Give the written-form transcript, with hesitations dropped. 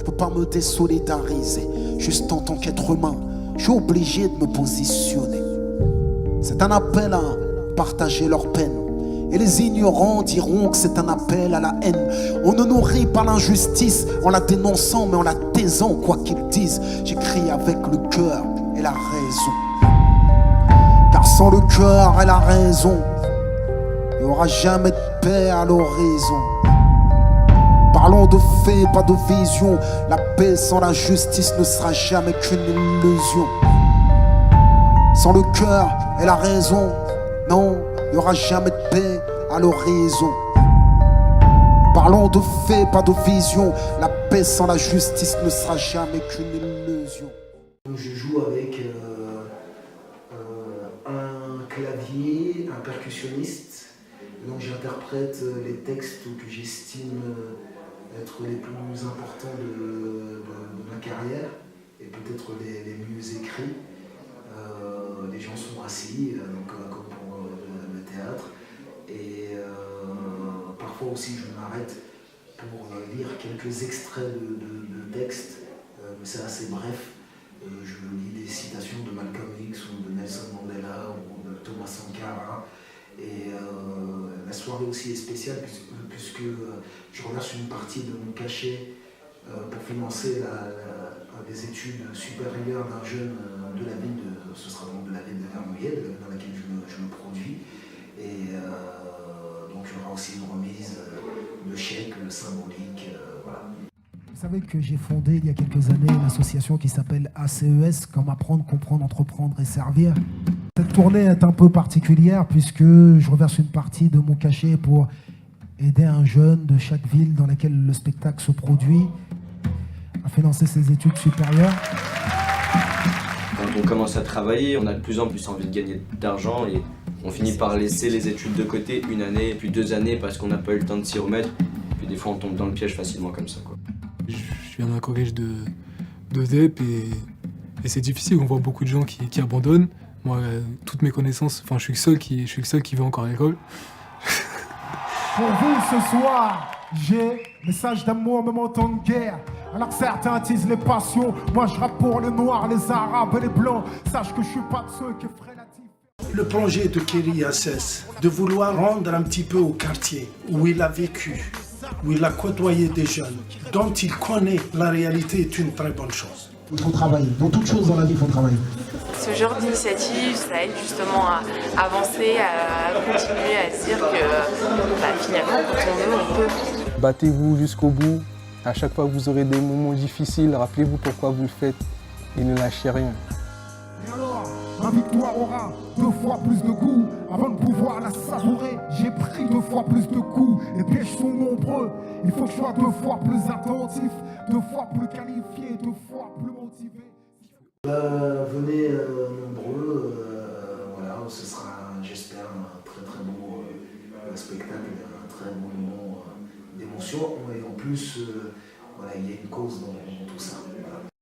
Je peux pas me désolidariser. Juste en tant qu'être humain, je suis obligé de me positionner. C'est un appel à partager leur peine. Et les ignorants diront que c'est un appel à la haine. On ne nourrit pas l'injustice en la dénonçant, mais en la taisant, quoi qu'ils disent. J'écris avec le cœur et la raison. Car sans le cœur et la raison, il n'y aura jamais de paix à l'horizon. Parlons de faits, pas de vision. La paix sans la justice ne sera jamais qu'une illusion. Sans le cœur et la raison, non, il n'y aura jamais de paix à l'horizon. Parlons de faits, pas de vision. La paix sans la justice ne sera jamais qu'une illusion. Je joue avec un clavier, un percussionniste. Donc j'interprète les textes que j'estime être les plus importants de ma carrière et peut-être les mieux écrits. Les gens sont assis, comme pour le théâtre, et parfois aussi je m'arrête pour lire quelques extraits de textes, mais c'est assez bref. Je lis des citations de Malcolm X ou de Nelson Mandela ou de Thomas Sankara. Et la soirée aussi est spéciale puisque je reverse une partie de mon cachet pour financer des études supérieures d'un jeune de la ville ce sera donc de la ville de Vernouillet, dans laquelle je me produis. Et donc il y aura aussi une remise de chèques symboliques. Voilà. Vous savez que j'ai fondé il y a quelques années une association qui s'appelle ACES, comme apprendre, comprendre, entreprendre et servir. Cette tournée est un peu particulière puisque je reverse une partie de mon cachet pour aider un jeune de chaque ville dans laquelle le spectacle se produit à financer ses études supérieures. Quand on commence à travailler, on a de plus en plus envie de gagner d'argent et on finit par laisser les études de côté une année, puis 2 années parce qu'on n'a pas eu le temps de s'y remettre. Puis des fois on tombe dans le piège facilement comme ça, quoi. Je viens d'un collège de DEP et c'est difficile, on voit beaucoup de gens qui abandonnent. Moi, toutes mes connaissances, enfin je suis le seul qui va encore à l'école. Pour vous ce soir, j'ai message d'amour même en temps de guerre. Alors que certains attisent les passions, moi je rappe pour les noirs, les arabes et les blancs. Sache que je suis pas de ceux qui feraient la différence. Le projet de Kéry Assès, de vouloir rendre un petit peu au quartier où il a vécu, où il a côtoyé des jeunes, dont il connaît la réalité, est une très bonne chose. Il faut travailler. Dans toute chose dans la vie, il faut travailler. Ce genre d'initiative, ça aide justement à avancer, à continuer à se dire que finalement, quand on veut, on peut. Battez-vous jusqu'au bout. À chaque fois que vous aurez des moments difficiles, rappelez-vous pourquoi vous le faites et ne lâchez rien. Et alors, ma victoire aura 2 fois plus de goût. Avant de pouvoir la savourer, j'ai pris 2 fois plus de coups. Les pièges sont nombreux, il faut que je sois 2 fois plus attentif, 2 fois plus qualifié, 2 fois plus motivé. Venez nombreux, voilà, ce sera, j'espère, un très très beau spectacle, un très beau moment d'émotion. Et en plus, voilà, il y a une cause dans tout ça. Voilà.